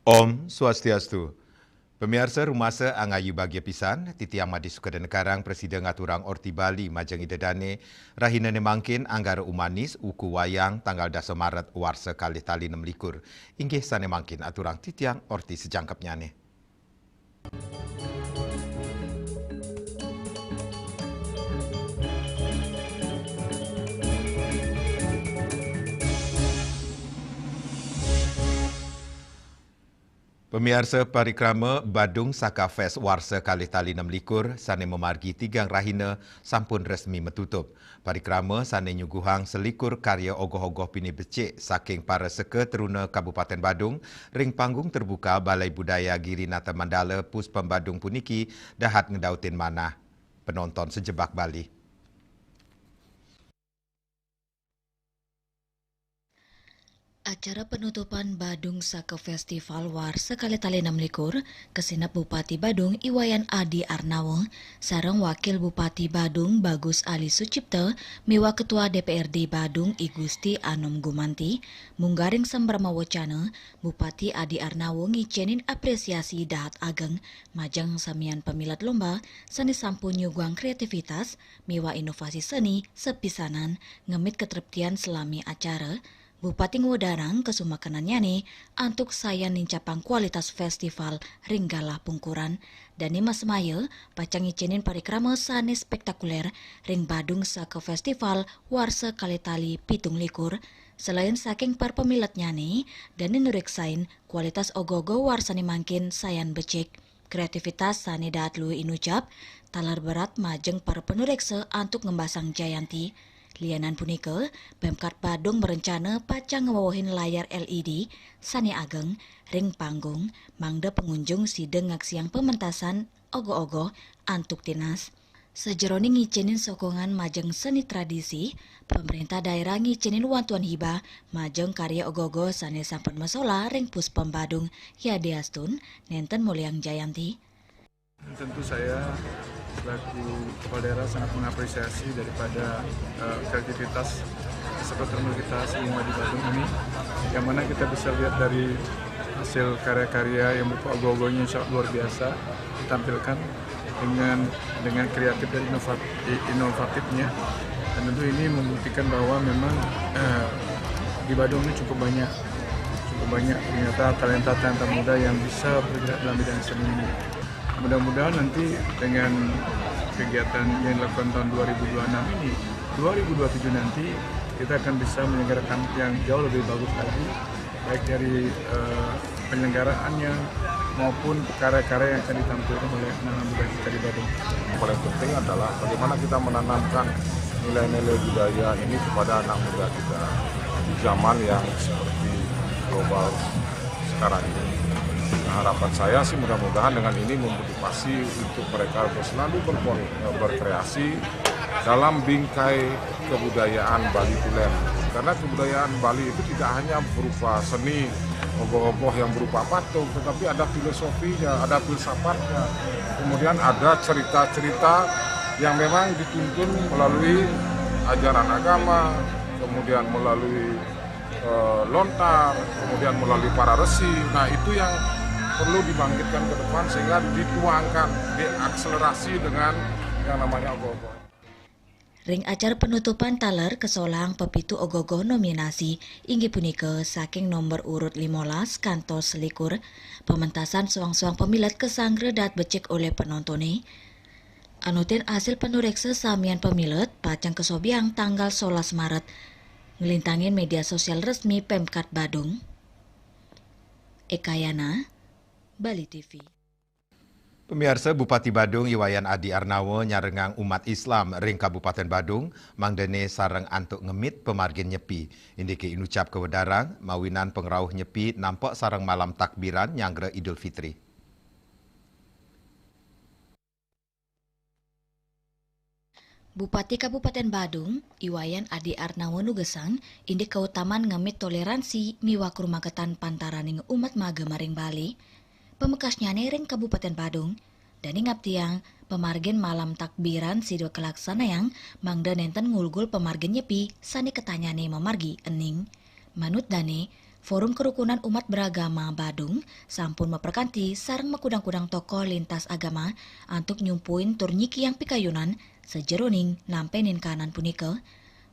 Om Swastiastu. Pemirsa rumasa angayu bagia pisan, titiang madi Sukadenkarang Presiden Ngaturang Orti Bali Majeng Idedane, rahina nemangkin anggara umanis uku wayang tanggal 10 Maret warsa kalih tali 6 likur. Inggih sanemangkin aturang titiang Orti sejangkapnya ne. Pemirsa parikrama Badung Saka Fest Warsa Kalih Tali 6 likur sane memargi tigang rahina sampun resmi metutup. Parikrama sane nyuguhang selikur karya ogoh-ogoh pini becik saking para seka teruna Kabupaten Badung ring panggung terbuka Balai Budaya Girinata Mandala Puspam Badung puniki dahat ngedautin manah penonton sejebak Bali. Acara penutupan Badung Saka Festival Warsa Kalih Tali 6 likur kesinap Bupati Badung Iwayan Adi Arnawo sareng Wakil Bupati Badung Bagus Ali Sucipto miwa Ketua DPRD Badung I Gusti Anom Gumanti munggaring sambarma wacana Bupati Adi Arnawo ngicenin apresiasi dahat ageng majang samian pemilat lomba seni sampun nyuguang kreativitas miwa inovasi seni sepisanan ngemit ketreptian selami acara. Bupati Ngudarang kesumakanannya nih antuk saya nincapang kualitas festival Ringgalah Pungkuran dan Mas Maye pacang ngicinin parikrama sane spektakuler Ring Badung Saka Festival Warsa Kalih Tali 7 likur. Selain saking par pemilatnya nih dan nureksain kualitas ogogo warsane mangkin sayan becik. Kreativitas sane daat lu inucap talar berat majeng para penureksa antuk ngembasang Jayanti. Lianan punika, Pemkad Badung berencana pacang ngewawahin layar LED, sani ageng, ring panggung, mangda pengunjung sideng ngaksiang pementasan, ogo-ogo, antuk tinas. Sejeroni ngicinin sokongan majeng seni tradisi, pemerintah daerah ngicinin wantuan hibah, majeng karya ogo-ogo sani sampun masola ring Puspam Badung, ya diastun, nenten Mulyang Jayanti. Tentu saya selaku kepala daerah sangat mengapresiasi daripada kreativitas sekretariat Lima di Badung ini, yang mana kita bisa lihat dari hasil karya-karya yang berupa ogoh-ogohnya sangat luar biasa ditampilkan dengan kreatif dan inovatifnya, dan tentu ini membuktikan bahwa memang di Badung ini cukup banyak ternyata talenta muda yang bisa bergerak dalam bidang seni ini. Mudah-mudahan nanti dengan kegiatan yang dilakukan tahun 2026 ini, 2027 nanti kita akan bisa menyelenggarakan yang jauh lebih bagus lagi, baik dari penyelenggaraannya maupun karya-karya yang akan ditampilkan oleh anak-anak muda kita di Badung. Yang paling penting adalah bagaimana kita menanamkan nilai-nilai budaya ini kepada anak muda kita di zaman yang seperti global sekarang ini. Nah, harapan saya sih mudah-mudahan dengan ini memotivasi untuk mereka selalu berkreasi dalam bingkai kebudayaan Bali tulen. Karena kebudayaan Bali itu tidak hanya berupa seni, ogoh-ogoh yang berupa patung, tetapi ada filosofinya, ada filsafatnya. Kemudian ada cerita-cerita yang memang dituntun melalui ajaran agama, kemudian melalui lontar, kemudian melalui para resi. Nah, itu yang perlu dibangkitkan ke depan sehingga dituangkan, diakselerasi dengan yang namanya ogoh-ogoh. Ring acara penutupan taler kesolang pepitu ogogo nominasi inggih punika saking nomor urut 15 kantos selikur pementasan suang-suang pemilat kesangre dat becek oleh penontonnya. Anutin hasil penureksa samian pemilat pacang kesobiang tanggal 11 Maret ngelintangin media sosial resmi Pemkad Badung. Ekayana, Bali TV. Pemirsa Bupati Badung Iwayan Adi Arnawo nyarengang umat Islam ring Kabupaten Badung mangdene sareng antuk ngemit pemargin nyepi. Indike inucap kewedarang mawinan pengrauh nyepi nampak sareng malam takbiran nyangre Idul Fitri. Bupati Kabupaten Badung, Iwayan Adi Arnawo nugesang, indik keutamaan ngemit toleransi miwa kurmagetan pantaraning umat magama ring Bali. Pemekasnya ring Kabupaten Badung, Dan ingap tiang, pemargin malam takbiran sido kelaksana yang mangda nenten ngulgul pemargin nyepi sani ketanyane memargi ening. Manut dane, Forum Kerukunan Umat Beragama Badung sampun memperkanti sareng mekudang-kudang tokoh lintas agama antuk nyumpuin tur nyiki yang pikayunan sejeroning nampenin kanan punika.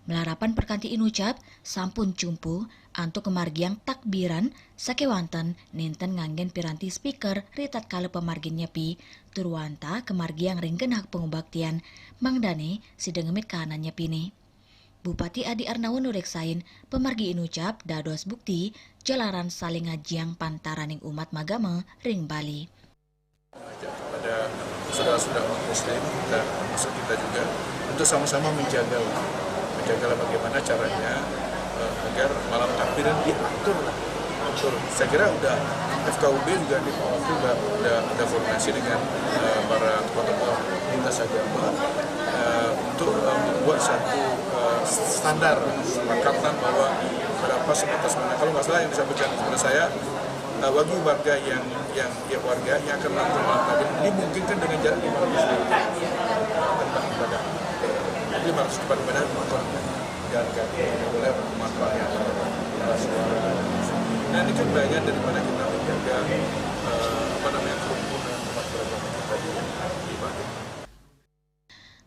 Melarapan perkanti inucap sampun cumpu antuk kemargiang takbiran sakewanten nenten nganggen piranti speaker ritat kala pemargin nyepi turwanta kemargiang ringgen hak pengubaktian mangdane sidengemit kanan nyepine. Bupati Adi Arnawan nureksain pemargi inucap dados bukti jalaran saling ngajiang pantaraning umat magama ring Bali. Kepada saudara-saudara muslim dan termasuk kita juga untuk sama-sama menjaga bagaimana caranya agar malam takbiran diatur. Saya kira udah FKUB juga di waktu udah koordinasi dengan para tokoh lintas agama untuk membuat satu standar kesepakatan bahwa berapa sebatas mana. Kalau nggak salah yang disampaikan kepada saya bagi warga yang akan melakukan malam takbiran dimungkinkan dengan jarak 500 meter tentang ibadah. 500 depan ibadah dan boleh memanfaatkan suara. Nah ini kan bagian daripada kita menjaga kerukunan umat beragama kita di Bandung.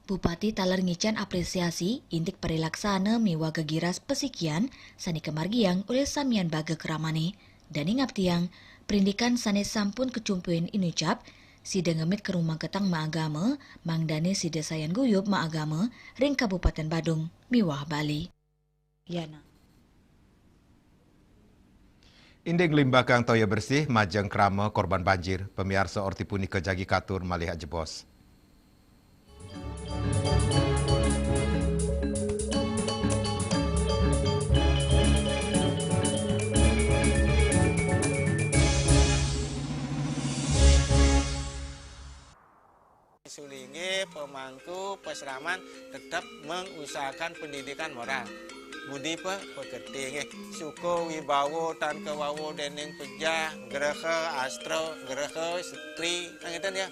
Bupati taler ngican apresiasi intik perilaksana miwa gegiras pesikian sani kemargiang oleh samian baga keramane dan ingap tiang perindikan sane sampun kecumpuin inucap sida ngemit ke rumah ketang maagama mangdane sida sayan guyup maagama ring Kabupaten Badung miwah Bali. Yana. Inding limbakang toya bersih majeng krama korban banjir pemiarsa orti punika jagi katur malihat jebos. Sulingi pemangku peseraman tetap mengusahakan pendidikan moral. Budi pekerti suku wibawo tan kewawo dening pejah gereha astro gereha setri ngeten ya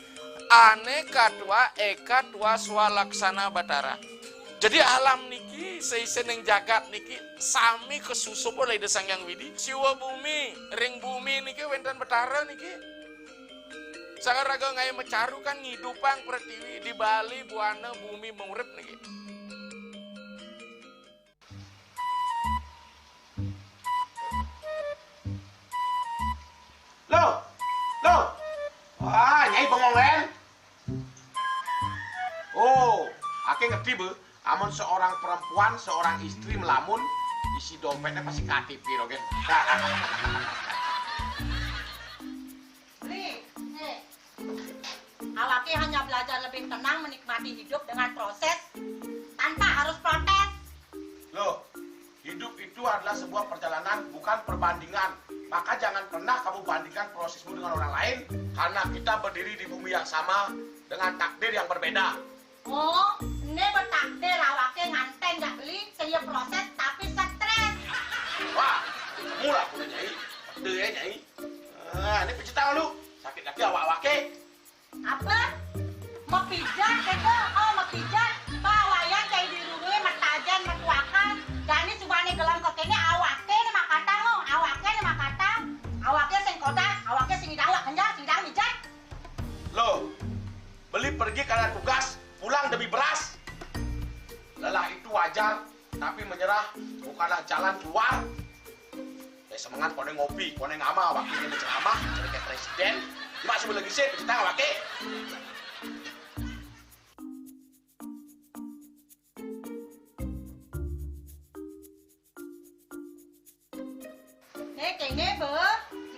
aneka dua eka dua swalaksana batara. Jadi alam niki seiseneng jagat niki sami kesusup oleh desang yang widi siwa bumi ring bumi niki wenten batara niki sagaraga ngai mecaru kan ngidupang pertiwi di Bali buana bumi mengurip niki. Loh, nyai bengong len. Oh, ake ngerti be, amun seorang perempuan, seorang istri melamun, isi dompetnya pasti KTP, rogen. Awake hanya belajar lebih tenang menikmati hidup dengan proses tanpa harus protes. Loh, hidup itu adalah sebuah perjalanan, bukan perbandingan. Maka jangan pernah kamu bandingkan prosesmu dengan orang lain, karena kita berdiri di bumi yang sama dengan takdir yang berbeda. Oh, ini bertakdir awake nganten gak beli, saya proses tapi stres. Wah, mula punya nyai, pede ya nyai. Ini pencipta lu, sakit lagi awak-awake. Apa? Mau pijat kata? Oh, mau pijat. Bawayan kayak di rumah matajan matuakan. Dan ini subane gelam kokene awake ni makata lo, awake ni makata. Awake sing koda, awake sing dawak kenjang, sing dawak mijat. Loh, beli pergi karena tugas, pulang demi beras. Lelah itu wajar, tapi menyerah bukanlah jalan keluar. Semangat kone ngopi, kone ngama, wakilnya berceramah, jadi kayak presiden. Masih lagi sih, pecinta wakil. Kene be,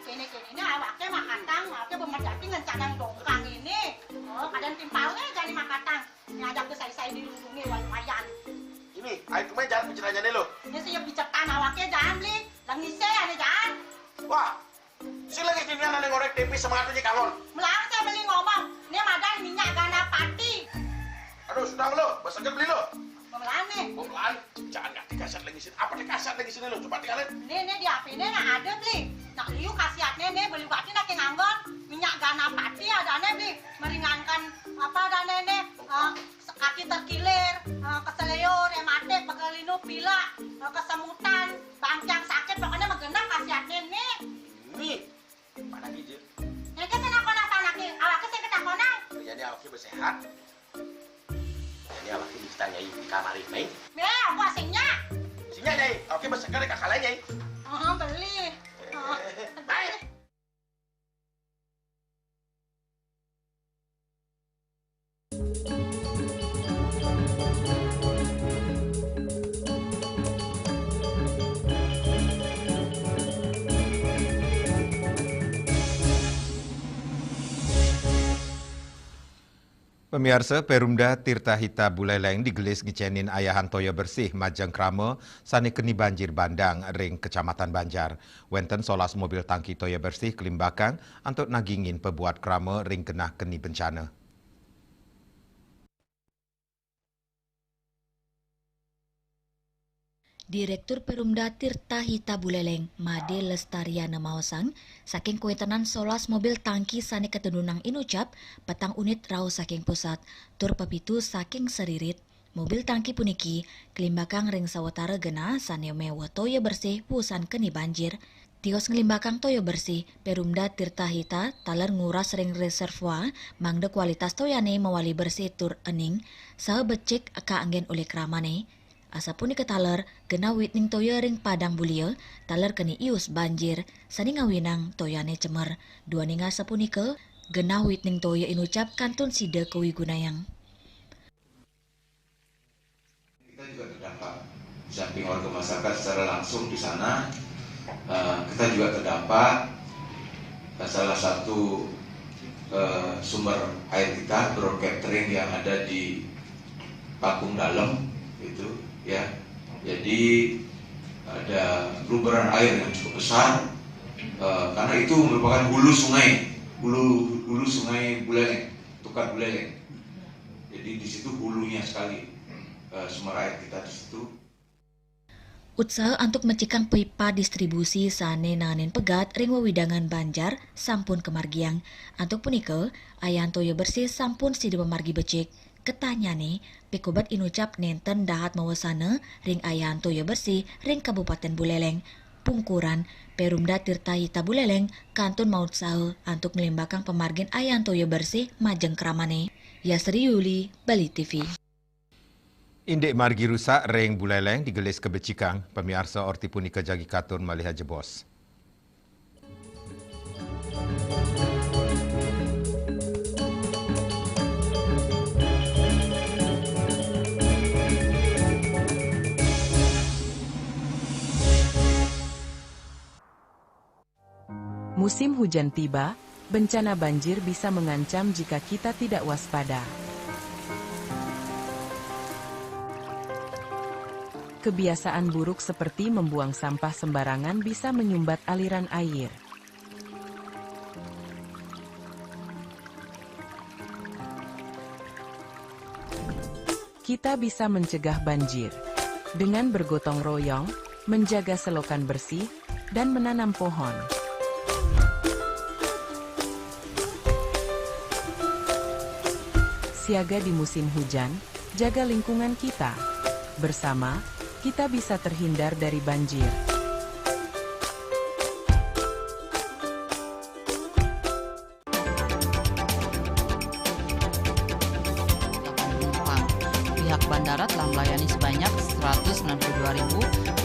kene ini awake makatang, awake bermajati ngencanang dongkang ini. Oh, kadang timpalnya jadi makatang. Ngajak ke saya dilindungi wayan. Ini, ayo kemarin jangan bicaranya nih lo. Ini saya bicarkan awake jangan beli, langise ada jangan. Wah, si lagi gini yang ngorek tempe semangat aja kangon. Melarang saya beli ngomong, ini madan minyak gana pati. Aduh, sudah lo, besok beli lo. Melarang nih. Pemelaan, jangan nggak dikasat lagi sini. Apa dikasat lagi sini lo? Coba tinggalin. Ini di HP ini nggak ada beli. Nak liu kasihatnya nih beli bati nak nganggon minyak nyak ganapati adane nih meringankan apa adane nih kaki terkilir, keseleur, mate, pegelinu, pila, kesemutan, bangcang sakit, pokoknya megena kasihatin nih. Nih, mana gitu? Ini kan senakona panaki, awaknya sih ketakona. Jadi awaknya bersehat. Jadi awaknya ditanyai di kamar ini. Ya, aku asingnya. Sehingga nyai, awaknya bersehat ke kakak lain nyai. Beli. Baik. Pemirsa, Perumda Tirta Hita Buleleng digelis ngecenin ayahan toya bersih Majang Krama sani keni banjir bandang ring Kecamatan Banjar. Wenten solas mobil tangki toya bersih kelimbakan untuk nagingin pebuat krama ring keni bencana. Direktur Perumda Tirta Hita Buleleng, Made Lestariana Maosang, saking kuetenan solas mobil tangki sani ketendunang inucap, petang unit rau saking pusat, tur pepitu saking seririt. Mobil tangki puniki, kelimbakang ring sawatara gena sani mewah toyo bersih pusan keni banjir. Tios ngelimbakang toyo bersih, Perumda Tirta Hita taler nguras ring reservoir, mangde kualitas toyane mewali bersih tur ening, saha becek ka anggen oleh kramane. Asapun ketaler, gena witning toya ring padang bulia, taler keni ius banjir, sani ngawinang toyane cemer. Dua ninga sapunike, gena witning toya inucap kantun sida kewigunayang. Kita juga terdampak, di samping warga masyarakat secara langsung di sana, kita juga terdampak salah satu sumber air kita, bor catering yang ada di Pakung Dalam, itu. Ya, jadi ada luberan air yang cukup besar karena itu merupakan hulu sungai Buleleng, Tukar Buleleng. Jadi di situ hulunya sekali sumber air kita di situ. Usaha untuk mencikang pipa distribusi sane nanganin pegat ring wewidangan Banjar sampun kemargiang. Antuk punike, ayahan toya bersih sampun sida memargi becik. Ketanya nih, pikobat inucap nenten dahat mawasana ring ayahan toya bersih ring Kabupaten Buleleng. Pungkuran, Perumda Tirta Hita Buleleng kantun maut sahe antuk ngelimbakang pemargin ayahan toya bersih Majeng Kramane. Yasri Yuli, Bali TV. Indek margi rusak ring Buleleng digelis kebecikang, pemirsa orti punika jagi katun maliha jebos. Musim hujan tiba, bencana banjir bisa mengancam jika kita tidak waspada. Kebiasaan buruk seperti membuang sampah sembarangan bisa menyumbat aliran air. Kita bisa mencegah banjir dengan bergotong royong, menjaga selokan bersih, dan menanam pohon. Siaga di musim hujan, jaga lingkungan kita. Bersama, kita bisa terhindar dari banjir. Pihak bandara telah melayani sebanyak 192.284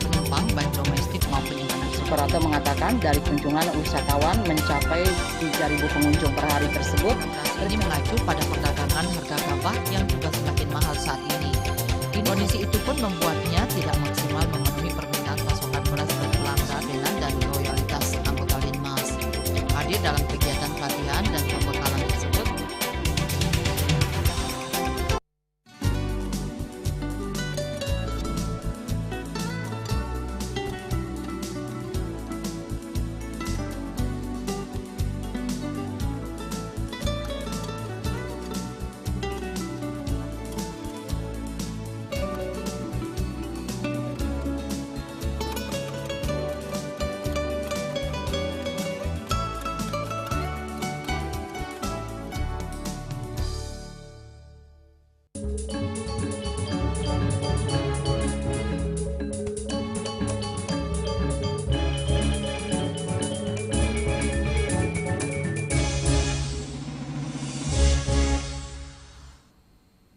penumpang baik domestik maupun internasional. Operator mengatakan dari kunjungan wisatawan mencapai 3.000 pengunjung per hari tersebut. Ini mengacu pada perdagangan harga gabah yang juga semakin mahal saat ini. Kondisi itu pun membuatnya tidak maksimal memenuhi permintaan pasokan beras ke pelanggan dan loyalitas anggota Linmas. Hadir dalam kegiatan pelatihan dan pembekalan tersebut,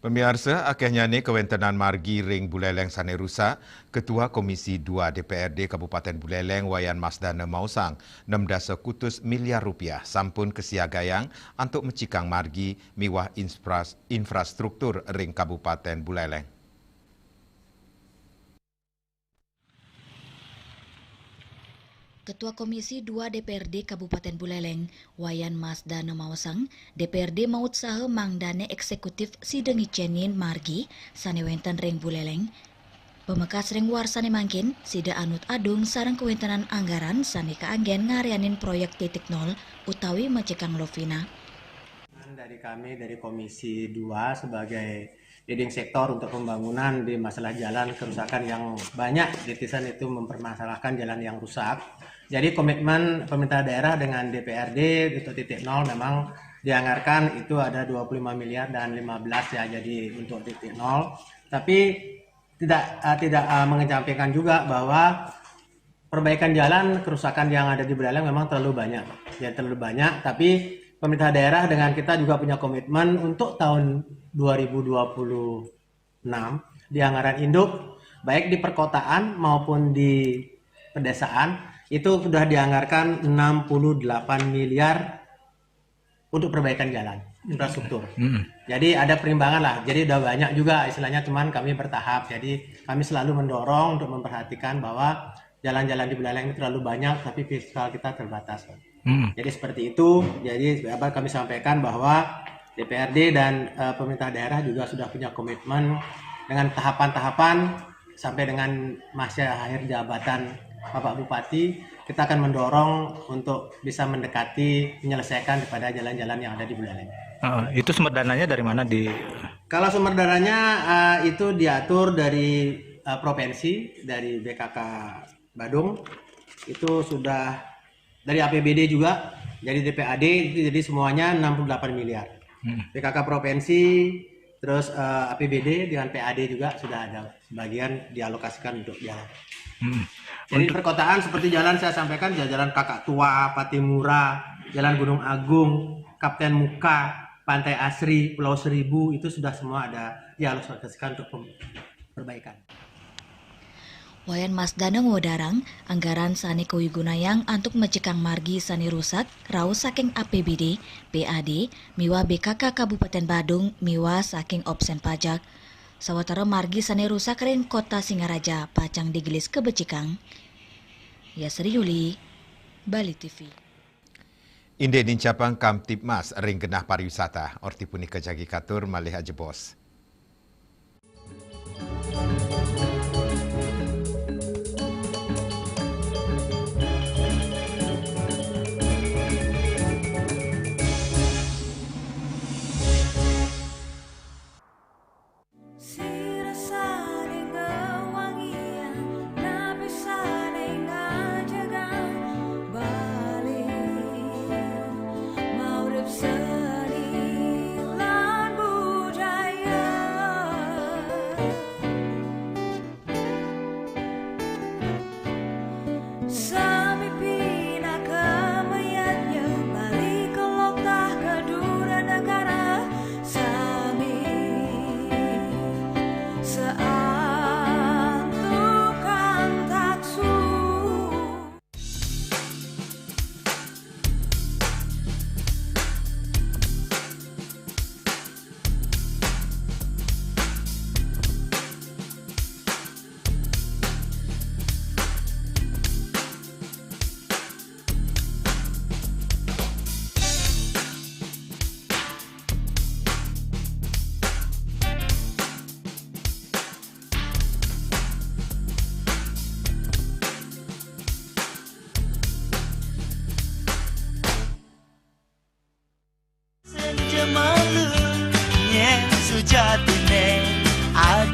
Pemirsa, akhirnya ni kewentenan margi ring Buleleng sane rusak, Ketua Komisi 2 DPRD Kabupaten Buleleng Wayan Masdana Mausang 6 kutus miliar rupiah sampun kesiagayang untuk mencikang margi miwah infrastruktur ring Kabupaten Buleleng. Ketua Komisi 2 DPRD Kabupaten Buleleng, Wayan Masdana Mausang, DPRD maut saha mangdane eksekutif sidengi cenin margi sane wenten ring Buleleng. Pemekas ring warsane mangkin, sida anut adung sarang kewentanan anggaran sane kaanggen ngarianin proyek titik nol utawi mencekang Lovina. Dari kami dari Komisi 2 sebagai leading sektor untuk pembangunan di masalah jalan kerusakan yang banyak di Tisan itu mempermasalahkan jalan yang rusak. Jadi komitmen pemerintah daerah dengan DPRD untuk titik nol memang dianggarkan itu ada 25 miliar dan 15 ya jadi untuk titik nol. Tapi tidak mengesampingkan juga bahwa perbaikan jalan kerusakan yang ada di Buleleng memang terlalu banyak. Ya terlalu banyak, tapi pemerintah daerah dengan kita juga punya komitmen untuk tahun 2026 di anggaran induk baik di perkotaan maupun di pedesaan itu sudah dianggarkan 68 miliar untuk perbaikan jalan infrastruktur. Jadi ada perimbangan lah. Jadi udah banyak juga istilahnya, cuman kami bertahap. Jadi kami selalu mendorong untuk memperhatikan bahwa jalan-jalan di Buleleng ini terlalu banyak tapi fiskal kita terbatas. Jadi seperti itu. Jadi kami sampaikan bahwa DPRD dan pemerintah daerah juga sudah punya komitmen dengan tahapan-tahapan sampai dengan masa akhir jabatan Bapak Bupati, kita akan mendorong untuk bisa mendekati menyelesaikan kepada jalan-jalan yang ada di Buleleng. Itu sumber dananya dari mana? Kalau sumber dananya itu diatur dari provinsi, dari BKK Badung, itu sudah dari APBD juga, dari DPAD, jadi semuanya 68 miliar. BKK provinsi, terus APBD dengan PAD juga sudah ada sebagian dialokasikan untuk jalan. Jadi perkotaan seperti jalan saya sampaikan, jalan Kakak Tua, Patimura, Jalan Gunung Agung, Kapten Muka, Pantai Asri, Pulau Seribu, itu sudah semua ada dialokasikan untuk perbaikan. Wayan Masdana ngodarang anggaran sani kawigunayang untuk mencekang margi sani rusak rau saking APBD, PAD, miwa BKK Kabupaten Badung, miwa saking opsen pajak. Sawatara margi sani rusak ring kota Singaraja, pacang digelis ke Becikang. Yasri Yuli, Bali TV. Inde nincapang Kamtibmas ring genah pariwisata, orti puni kejagi katur malih aja bos.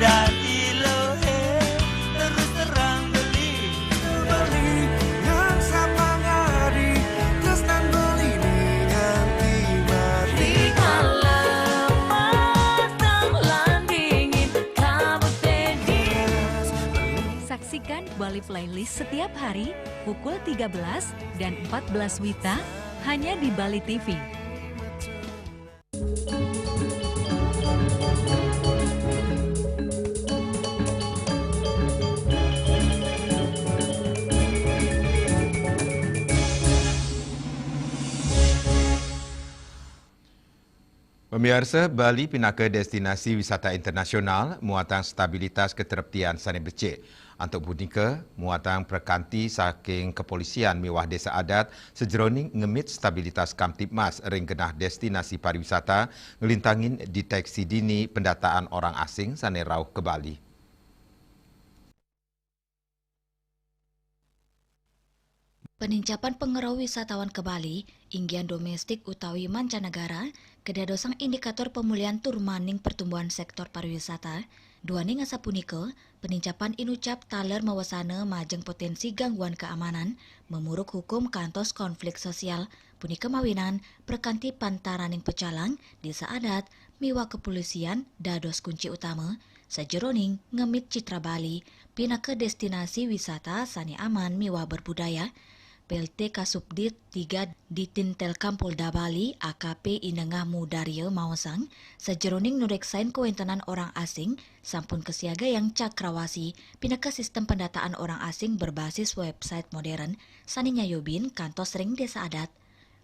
ada di lohe terus terang beli yang sama ngari terus dan beli nganti mati kalau matang landingin kamu tedis. Saksikan Bali Playlist setiap hari pukul 13 dan 14 WITA hanya di Bali TV. Pemirsa, Bali pindah ke destinasi wisata internasional muatan stabilitas ketertiban sana becik. Untuk bunika, muatan perkanti saking kepolisian miwah desa adat sejeroning ngemit stabilitas Kamtibmas ring genah destinasi pariwisata ngelintangin deteksi dini pendataan orang asing sana rauh ke Bali. Penincapan pengerau wisatawan ke Bali, inggian domestik utawi mancanegara, kedadosang indikator pemulihan turmaning pertumbuhan sektor pariwisata, duaning asa punika, penincapan inucap taler mawasana majeng potensi gangguan keamanan, memuruk hukum kantos konflik sosial, punika mawinan, perkanti pantaraning pecalang, desa adat, miwa kepolisian, dados kunci utama, sajeroning ngemit citra Bali, pindah ke destinasi wisata sani aman miwa berbudaya, PLT Kasubdit 3 Ditintel Kampolda Bali AKP Inengah Mudaryo Mawasang sajeroning nureksain kewentenan orang asing sampun kesiaga yang cakrawasi pindah ke sistem pendataan orang asing berbasis website modern saninya Yobin kantos ring desa adat.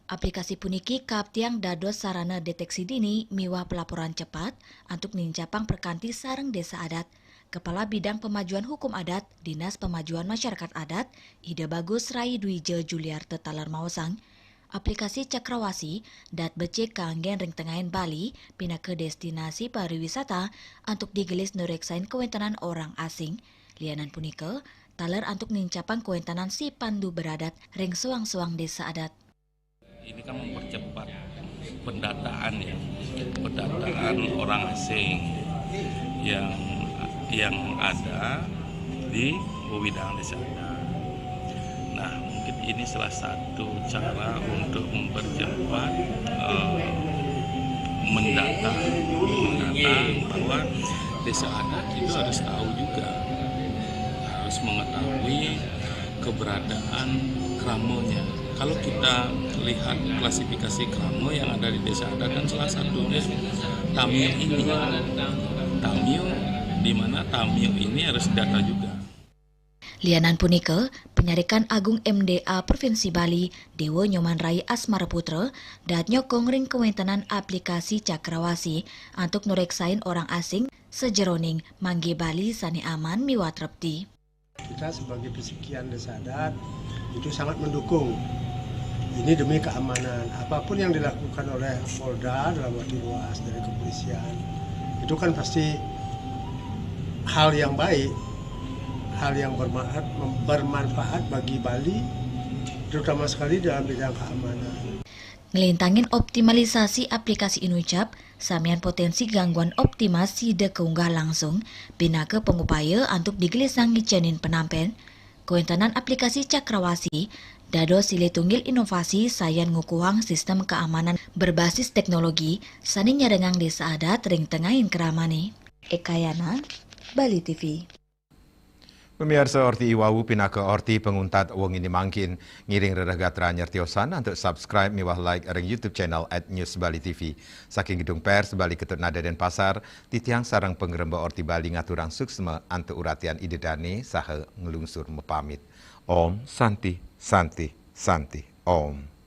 Aplikasi puniki kaptiang dados sarana deteksi dini miwah pelaporan cepat untuk nincapang perkanti sareng desa adat. Kepala Bidang Pemajuan Hukum Adat, Dinas Pemajuan Masyarakat Adat, Ida Bagus Rai Dwije Juliarte Talar Mawasang, aplikasi Cakrawasi, dat becek kanggen ring tengahin Bali, pindah ke destinasi pariwisata untuk digelis nureksain kewentenan orang asing. Lianan punika, talar untuk nincapang kewentenan si pandu beradat ring suang-suang desa adat. Ini kan mempercepat pendataan pendataan orang asing yang ada di bidang desa adat. Nah, mungkin ini salah satu cara untuk mempercepat mendata bahwa desa adat itu harus tahu juga, harus mengetahui keberadaan kramonya. Kalau kita lihat klasifikasi kramo yang ada di desa adat kan salah satunya tamio ini. Tamio di mana tamio ini harus data juga. Lianan punika, Penyarikan Agung MDA Provinsi Bali, Dewo Nyoman Rai Asmara Putra, dat nyokong ring kewentenan aplikasi Cakrawasi untuk nureksain orang asing sejeroning mangge Bali sani aman miwat repti. Kita sebagai Pesikian Desa Adat itu sangat mendukung. Ini demi keamanan. Apapun yang dilakukan oleh Polda dalam arti luas dari kepolisian, itu kan pasti hal yang baik, hal yang bermanfaat bagi Bali, terutama sekali dalam bidang keamanan. Ngelintangin optimalisasi aplikasi Inucap, samian potensi gangguan optimasi de keunggah langsung, binaka pengupaya untuk digelisang ngicenin penampen, kewentenan aplikasi Cakrawasi, dado sile tunggil inovasi sayan ngukuhang sistem keamanan berbasis teknologi, saninya dengan desa adat ring tengahin keramane. Ekayana, Bali TV. Pemirsa Orti Iwawu pindah ke Orti penguntat wong ini mangkin ngiring redagatra nyertiosan untuk subscribe miwah like ring YouTube channel @News Bali TV. Saking gedung pers Bali Ketut Nada Denpasar, titiang sarang pengeremba Orti Bali ngaturang suksma ante uratian idedane saha ngelungsur mepamit. Om Santi Santi Santi Om.